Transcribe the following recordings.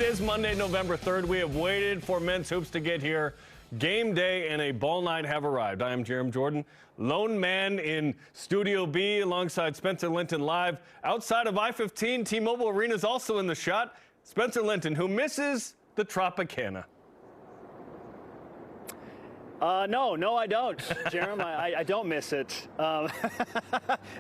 is Monday, November 3rd. We have waited for men's hoops to get here. Game day and a ball night have arrived. I am Jarom Jordan, lone man in Studio B alongside Spencer Linton live. Outside of I-15, T-Mobile Arena is also in the shot. Spencer Linton, who misses the Tropicana. No, I don't, Jarom. I don't miss it.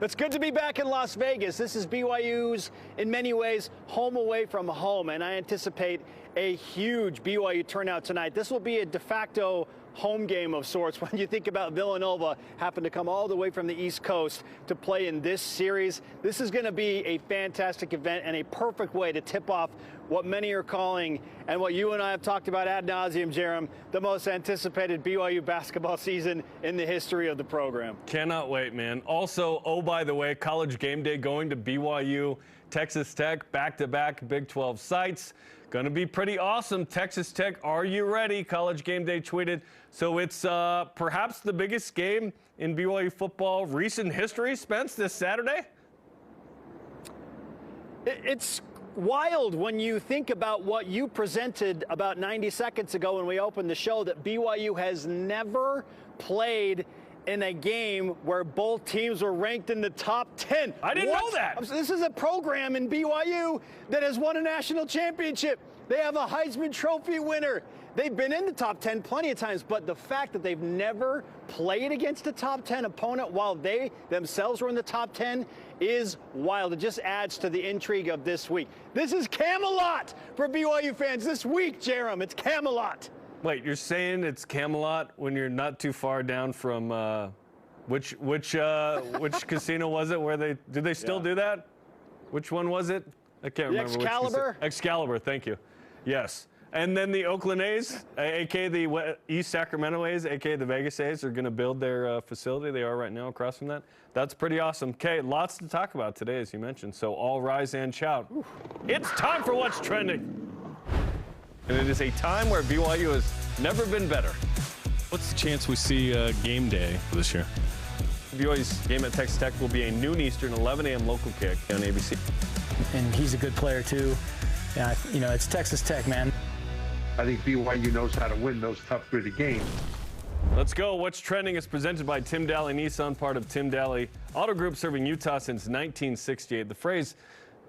It's good to be back in Las Vegas. This is BYU's, in many ways, home away from home, and I anticipate a huge BYU turnout tonight. This will be a de facto home game of sorts when you think about Villanova happen to come all the way from the East Coast to play in this series. This is going to be a fantastic event and a perfect way to tip off what many are calling, and what you and I have talked about ad nauseum, Jarom, the most anticipated BYU basketball season in the history of the program. Cannot wait, man. Also, oh, by the way, College Game Day going to BYU, Texas Tech, back-to-back Big 12 sites. Going to be pretty awesome. Texas Tech, are you ready? College Game Day tweeted. So it's perhaps the biggest game in BYU football recent history, Spence, this Saturday? It's wild when you think about what you presented about 90 seconds ago when we opened the show, that BYU has never played in a game where both teams were ranked in the top 10. I didn't know that. This is a program in BYU that has won a national championship. They have a Heisman Trophy winner. They've been in the top 10 plenty of times, but the fact that they've never played against a top 10 opponent while they themselves were in the top 10 is wild. It just adds to the intrigue of this week. This is Camelot for BYU fans this week, Jarom. It's Camelot. Wait, you're saying it's Camelot when you're not too far down from which casino was it? Where did they still do that? Which one was it? I can't remember. Excalibur. Excalibur. Thank you. Yes. And then the Oakland A's, a.k.a. the East Sacramento A's, a.k.a. the Vegas A's, are going to build their facility. They are right now across from that. That's pretty awesome. Okay, lots to talk about today, as you mentioned. So all rise and shout. Oof. It's time for What's Trending. And it is a time where BYU has never been better. What's the chance we see game day this year? BYU's game at Texas Tech will be a noon Eastern, 11 a.m. local kick on ABC. And he's a good player, too. Yeah, you know, it's Texas Tech, man. I think BYU knows how to win those tough, gritty games. Let's go. What's Trending is presented by Tim Daly Nissan, part of Tim Daly Auto Group, serving Utah since 1968. The phrase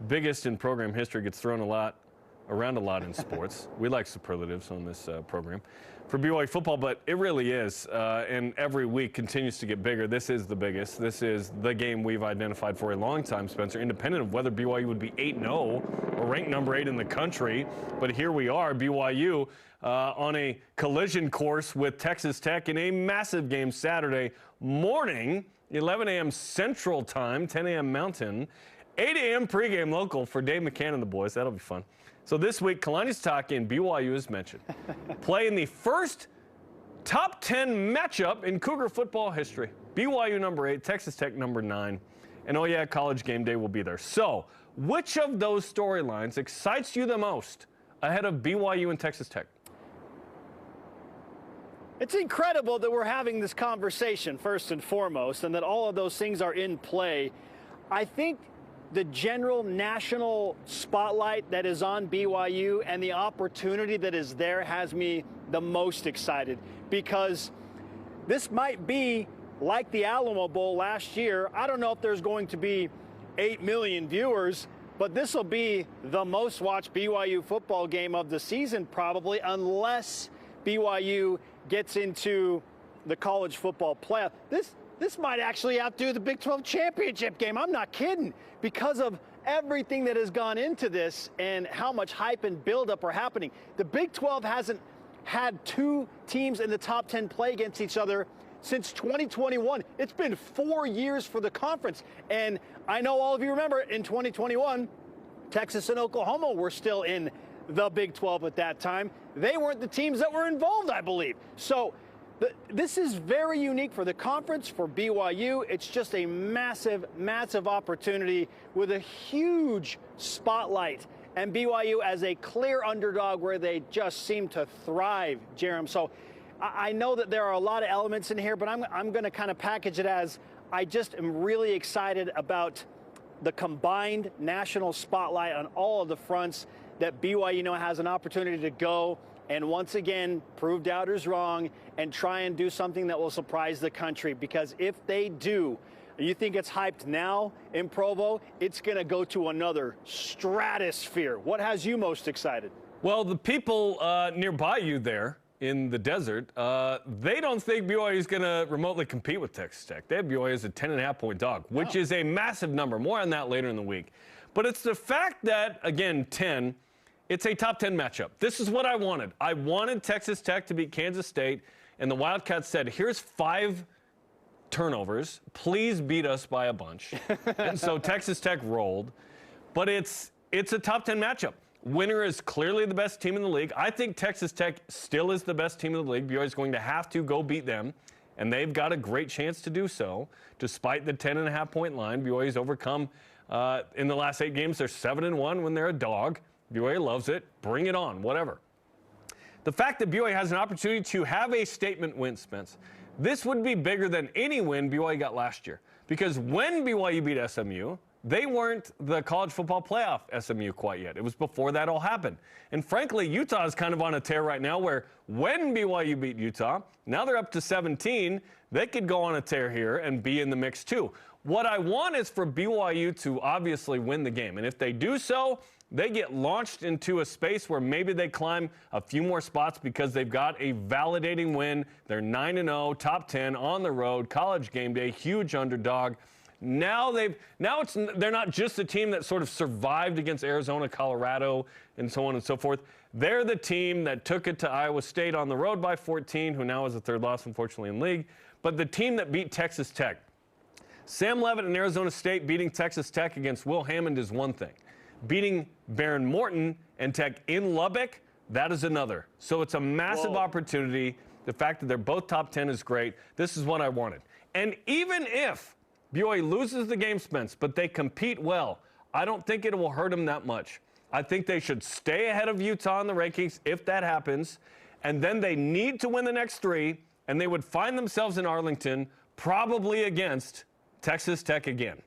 biggest in program history gets thrown around a lot in sports. We like superlatives on this program for BYU football, but it really is, and every week continues to get bigger. This is the biggest. This is the game we've identified for a long time, Spencer, independent of whether BYU would be 8-0 or ranked number 8 in the country. But here we are, BYU on a collision course with Texas Tech in a massive game Saturday morning, 11 a.m. Central Time, 10 a.m. Mountain, 8 a.m. pregame local for Dave McCann and the boys. That'll be fun. So this week, Kalani Sitake and BYU, as mentioned, play in the first top 10 matchup in Cougar football history. BYU number 8, Texas Tech number 9. And oh yeah, College Game Day will be there. So which of those storylines excites you the most ahead of BYU and Texas Tech? It's incredible that we're having this conversation, first and foremost, and that all of those things are in play. I think the general national spotlight that is on BYU and the opportunity that is there has me the most excited, because this might be like the Alamo Bowl last year. I don't know if there's going to be 8 million viewers, but this will be the most watched BYU football game of the season probably, unless BYU gets into the college football playoff. This might actually outdo the Big 12 championship game. I'm not kidding, because of everything that has gone into this and how much hype and buildup are happening. The Big 12 hasn't had 2 teams in the top 10 play against each other since 2021. It's been 4 years for the conference. And I know all of you remember in 2021, Texas and Oklahoma were still in the Big 12 at that time. They weren't the teams that were involved, I believe. So this is very unique for the conference, for BYU. It's just a massive, massive opportunity with a huge spotlight, and BYU as a clear underdog where they just seem to thrive, Jarom. So I know that there are a lot of elements in here, but I'm going to kind of package it as I just am really excited about the combined national spotlight on all of the fronts that BYU now has an opportunity to go and once again prove doubters wrong and try and do something that will surprise the country. Because if they do, you think it's hyped now in Provo, it's going to go to another stratosphere. What has you most excited? Well, the people nearby you there in the desert, they don't think BYU is going to remotely compete with Texas Tech. They have BYU as a 10.5-point dog, which is a massive number. More on that later in the week. But it's the fact that, again, 10, it's a top 10 matchup. This is what I wanted. I wanted Texas Tech to beat Kansas State, and the Wildcats said, here's 5 turnovers. Please beat us by a bunch. And so Texas Tech rolled. But it's a top 10 matchup. Winner is clearly the best team in the league. I think Texas Tech still is the best team in the league. BYU is going to have to go beat them, and they've got a great chance to do so. Despite the 10.5-point line, BYU's overcome in the last 8 games. They're 7-1 when they're a dog. BYU loves it. Bring it on, whatever. The fact that BYU has an opportunity to have a statement win, Spence, this would be bigger than any win BYU got last year. Because when BYU beat SMU, they weren't the college football playoff SMU quite yet. It was before that all happened. And frankly, Utah is kind of on a tear right now where when BYU beat Utah, now they're up to 17, they could go on a tear here and be in the mix too. What I want is for BYU to obviously win the game. And if they do so, they get launched into a space where maybe they climb a few more spots because they've got a validating win. They're 9-0, top 10 on the road, college game day, huge underdog. Now they're not just a team that sort of survived against Arizona, Colorado, and so on and so forth. They're the team that took it to Iowa State on the road by 14, who now has a 3rd loss, unfortunately, in league. But the team that beat Texas Tech. Sam Leavitt and Arizona State beating Texas Tech against Will Hammond is one thing. Beating Baron Morton and Tech in Lubbock, that is another. So it's a massive opportunity. The fact that they're both top 10 is great. This is what I wanted. And even if BYU loses the game, Spence, but they compete well, I don't think it will hurt them that much. I think they should stay ahead of Utah in the rankings if that happens. And then they need to win the next 3, and they would find themselves in Arlington, probably against Texas Tech again.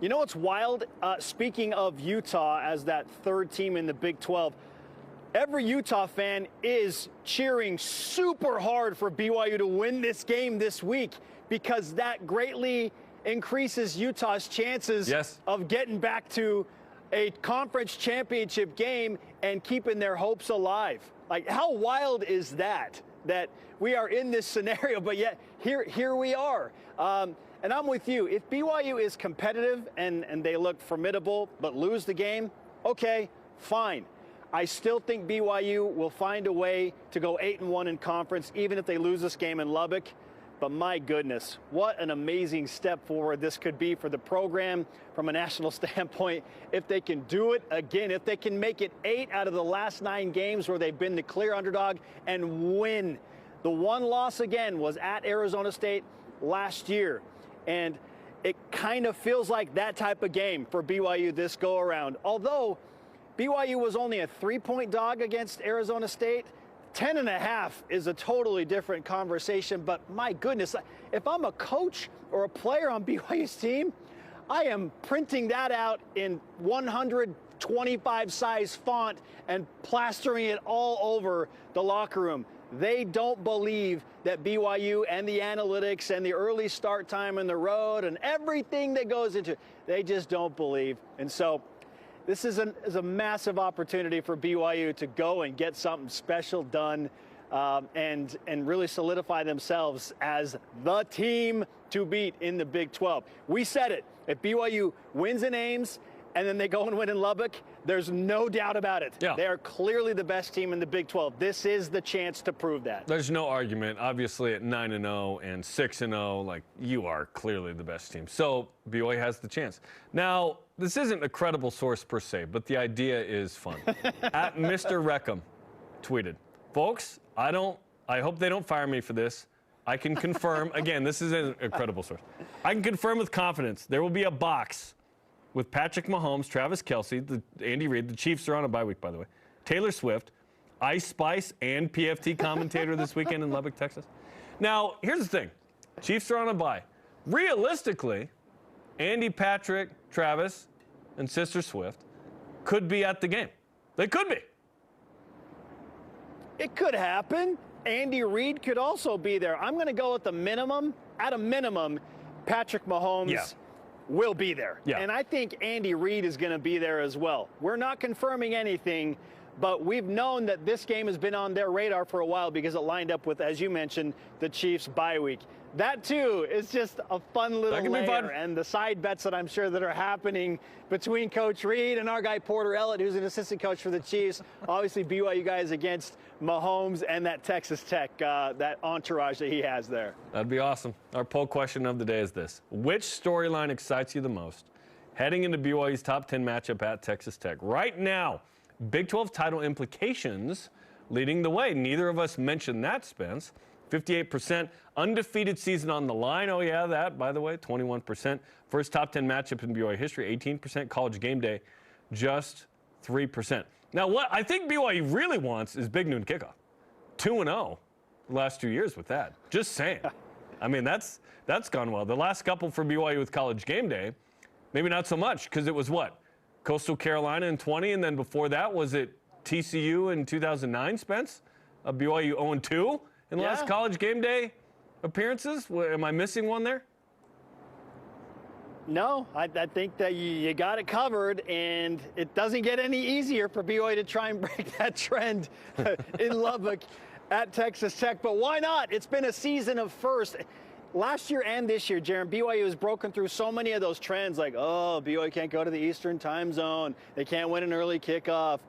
You know what's wild? Speaking of Utah as that 3rd team in the Big 12, every Utah fan is cheering super hard for BYU to win this game this week because that greatly increases Utah's chances of getting back to a conference championship game and keeping their hopes alive. Like, how wild is that we are in this scenario, but yet here we are. And I'm with you. If BYU is competitive and they look formidable but lose the game, okay, fine. I still think BYU will find a way to go 8-1 in conference, even if they lose this game in Lubbock. But my goodness, what an amazing step forward this could be for the program from a national standpoint. If they can do it again, if they can make it 8 out of the last 9 games where they've been the clear underdog and win. The one loss again was at Arizona State last year. And it kind of feels like that type of game for BYU this go around. Although BYU was only a 3-point dog against Arizona State, 10.5 is a totally different conversation. But my goodness, if I'm a coach or a player on BYU's team, I am printing that out in 125 size font and plastering it all over the locker room. They don't believe that BYU and the analytics and the early start time on the road and everything that goes into it, they just don't believe. And so this is a massive opportunity for BYU to go and get something special done and really solidify themselves as the team to beat in the Big 12. We said it. If BYU wins in Ames and then they go and win in Lubbock, there's no doubt about it. Yeah. They are clearly the best team in the Big 12. This is the chance to prove that. There's no argument. Obviously, at 9-0 and 6-0, like, you are clearly the best team. So BYU has the chance. Now, this isn't a credible source per se, but the idea is fun. At Mr. Reckham tweeted, folks, I hope they don't fire me for this. I can confirm, again, this isn't a credible source. I can confirm with confidence there will be a box with Patrick Mahomes, Travis Kelce, Andy Reid, the Chiefs are on a bye week, by the way, Taylor Swift, Ice Spice, and PFT commentator this weekend in Lubbock, Texas. Now, here's the thing. Chiefs are on a bye. Realistically, Andy, Patrick, Travis, and Sister Swift could be at the game. They could be. It could happen. Andy Reid could also be there. I'm going to go with the minimum. At a minimum, Patrick Mahomes will be there. Yeah. And I think Andy Reid is going to be there as well. We're not confirming anything, but we've known that this game has been on their radar for a while because it lined up with, as you mentioned, the Chiefs' bye week. That, too, is just a fun little layer. And the side bets that I'm sure that are happening between Coach Reid and our guy Porter Ellett, who's an assistant coach for the Chiefs. Obviously, BYU guys against Mahomes and that Texas Tech, that entourage that he has there. That'd be awesome. Our poll question of the day is this. Which storyline excites you the most heading into BYU's top 10 matchup at Texas Tech? Right now, Big 12 title implications leading the way. Neither of us mentioned that, Spence. 58% undefeated season on the line. Oh, yeah, that, by the way, 21%. First top 10 matchup in BYU history, 18%. College game day, just 3%. Now, what I think BYU really wants is big noon kickoff. 2-0 the last 2 years with that. Just saying. I mean, that's gone well. The last couple for BYU with college game day, maybe not so much because it was what? Coastal Carolina in 20, and then before that, was it TCU in 2009, Spence? BYU 0-2 in the last college game day appearances? Am I missing one there? No, I think that you got it covered, and it doesn't get any easier for BYU to try and break that trend in Lubbock at Texas Tech. But why not? It's been a season of first. Last year and this year, Jarom, BYU has broken through so many of those trends like, oh, BYU can't go to the Eastern time zone. They can't win an early kickoff.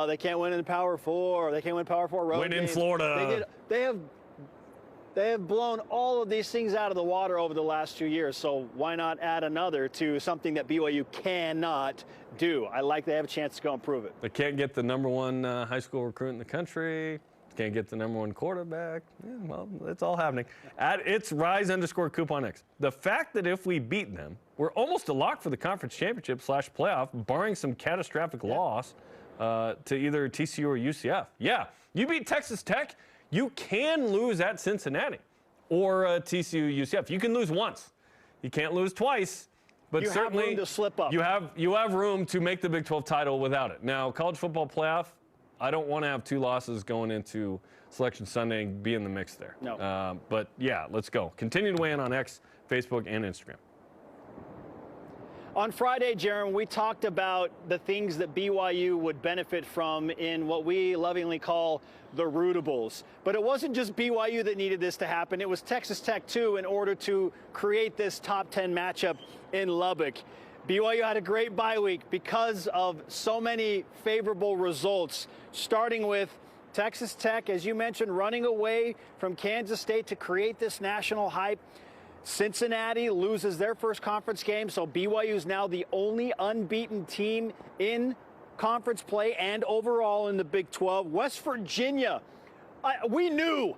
They can't win in the Power Four. They can't win Power Four road games. Win in Florida. They have blown all of these things out of the water over the last 2 years, so why not add another to something that BYU cannot do? I like they have a chance to go and prove it. They can't get the number one high school recruit in the country. Can't get the number one quarterback. Yeah, well, it's all happening. At its rise_couponx. The fact that if we beat them, we're almost a lock for the conference championship / playoff, barring some catastrophic loss to either TCU or UCF. Yeah, you beat Texas Tech, you can lose at Cincinnati or TCU, UCF. You can lose once. You can't lose twice. But certainly have room to slip up. You have room to make the Big 12 title without it. Now, college football playoff, I don't want to have 2 losses going into Selection Sunday and be in the mix there. No. But, yeah, let's go. Continue to weigh in on X, Facebook, and Instagram. On Friday, Jarom, we talked about the things that BYU would benefit from in what we lovingly call the rootables. But it wasn't just BYU that needed this to happen. It was Texas Tech, too, in order to create this top 10 matchup in Lubbock. BYU had a great bye week because of so many favorable results, starting with Texas Tech, as you mentioned, running away from Kansas State to create this national hype. Cincinnati loses their first conference game, so BYU is now the only unbeaten team in conference play and overall in the Big 12. West Virginia, we knew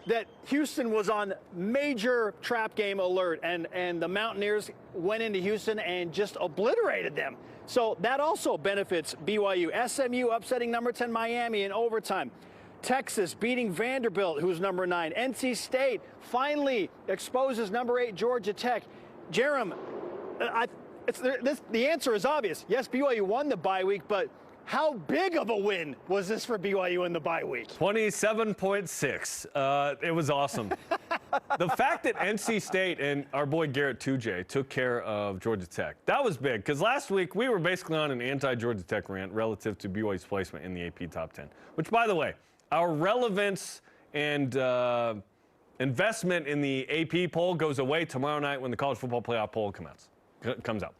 that Houston was on major trap game alert, and the Mountaineers went into Houston and just obliterated them. So that also benefits BYU. SMU upsetting number 10 Miami in overtime. Texas beating Vanderbilt, who's number 9. NC State finally exposes number 8 Georgia Tech. Jarom, the answer is obvious. Yes, BYU won the bye week, but how big of a win was this for BYU in the bye week? 27.6. It was awesome. The fact that NC State and our boy Garrett Tujay took care of Georgia Tech, that was big. Because last week we were basically on an anti-Georgia Tech rant relative to BYU's placement in the AP Top 10. Which, by the way, our relevance and investment in the AP poll goes away tomorrow night when the College Football Playoff poll comes out.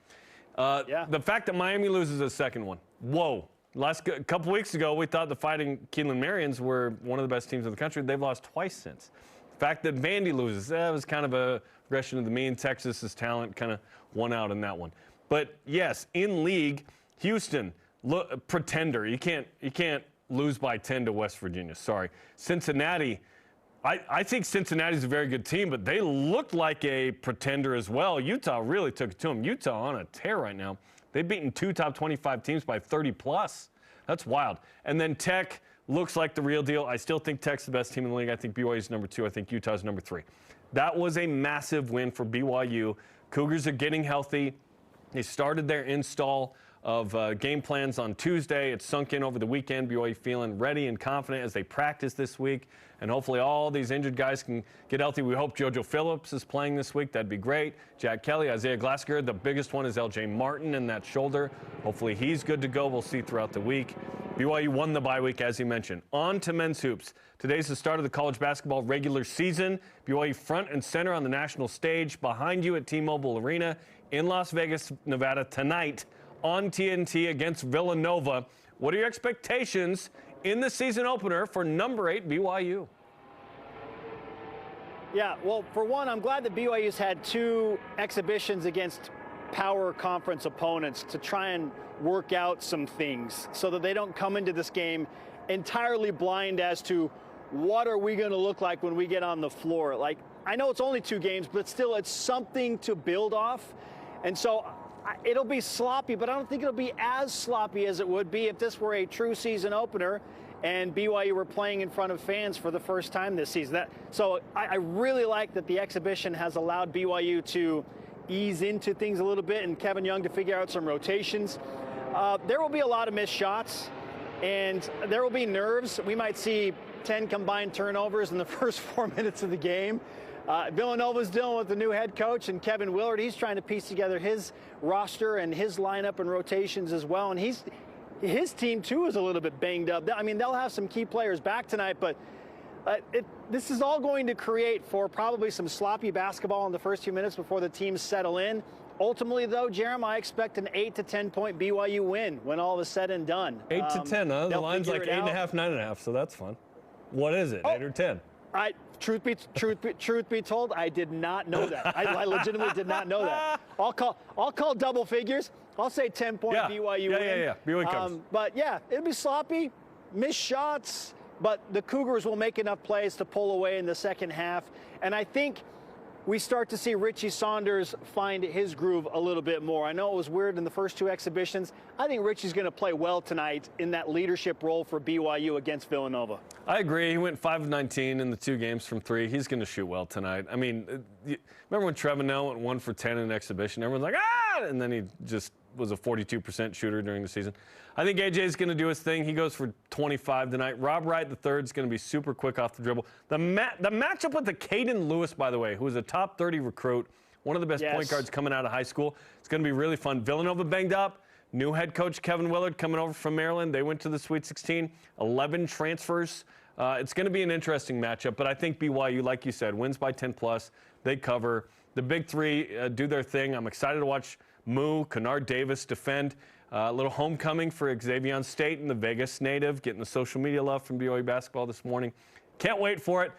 The fact that Miami loses a second one, whoa. A couple weeks ago, we thought the Fighting Keelan Marians were one of the best teams in the country. They've lost twice since. The fact that Vandy loses, that was kind of a regression of the mean. Texas's talent kind of won out in that one. But yes, in league, Houston, pretender. You can't lose by 10 to West Virginia. Sorry. Cincinnati, I think Cincinnati's a very good team, but they looked like a pretender as well. Utah really took it to them. Utah on a tear right now. They've beaten 2 top 25 teams by 30+. That's wild. And then Tech looks like the real deal. I still think Tech's the best team in the league. I think BYU's number 2. I think Utah's number 3. That was a massive win for BYU. Cougars are getting healthy. They started their install of game plans on Tuesday. It's sunk in over the weekend. BYU feeling ready and confident as they practice this week. And hopefully all these injured guys can get healthy. We hope JoJo Phillips is playing this week. That'd be great. Jack Kelly, Isaiah Glasker. The biggest one is LJ Martin in that shoulder. Hopefully he's good to go. We'll see throughout the week. BYU won the bye week, as you mentioned. On to men's hoops. Today's the start of the college basketball regular season. BYU front and center on the national stage behind you at T-Mobile Arena in Las Vegas, Nevada tonight on TNT against Villanova. What are your expectations in the season opener for number 8 BYU? Yeah, well, for one, I'm glad that BYU's had 2 exhibitions against power conference opponents to try and work out some things so that they don't come into this game entirely blind as to what are we going to look like when we get on the floor. Like, I know it's only 2 games, but still it's something to build off. And so it'll be sloppy, but I don't think it'll be as sloppy as it would be if this were a true season opener and BYU were playing in front of fans for the first time this season. So I really like that the exhibition has allowed BYU to ease into things a little bit and Kevin Young to figure out some rotations. There will be a lot of missed shots, and there will be nerves. We might see 10 combined turnovers in the first 4 minutes of the game. Villanova's dealing with the new head coach, and Kevin Willard, he's trying to piece together his roster and his lineup and rotations as well. And his team, too, is a little bit banged up. I mean, they'll have some key players back tonight, but this is all going to create for probably some sloppy basketball in the first few minutes before the teams settle in. Ultimately, though, Jarom, I expect an 8 to 10 point BYU win when all is said and done. 8 to 10, huh? The line's like 8.5, 9.5, so that's fun. What is it, 8 or 10? Truth be told, I did not know that. I legitimately did not know that. I'll call double figures. I'll say 10-point BYU win. Yeah. BYU comes. But yeah, it'll be sloppy, missed shots, but the Cougars will make enough plays to pull away in the second half. And I think we start to see Richie Saunders find his groove a little bit more. I know it was weird in the first 2 exhibitions. I think Richie's going to play well tonight in that leadership role for BYU against Villanova. I agree. He went 5 of 19 in the 2 games from 3. He's going to shoot well tonight. I mean, remember when Trevenel went 1 for 10 in an exhibition? Everyone's like, ah! And then he just was a 42% shooter during the season. I think AJ's going to do his thing. He goes for 25 tonight. Rob Wright III is going to be super quick off the dribble. The matchup with the Caden Lewis, by the way, who is a top 30 recruit, one of the best point guards coming out of high school. It's going to be really fun. Villanova banged up. New head coach Kevin Willard coming over from Maryland. They went to the Sweet 16. 11 transfers. It's going to be an interesting matchup, but I think BYU, like you said, wins by 10+. They cover. The big 3 do their thing. I'm excited to watch Moo, Kennard Davis defend. A little homecoming for Xavier State and the Vegas native, getting the social media love from BYU basketball this morning. Can't wait for it.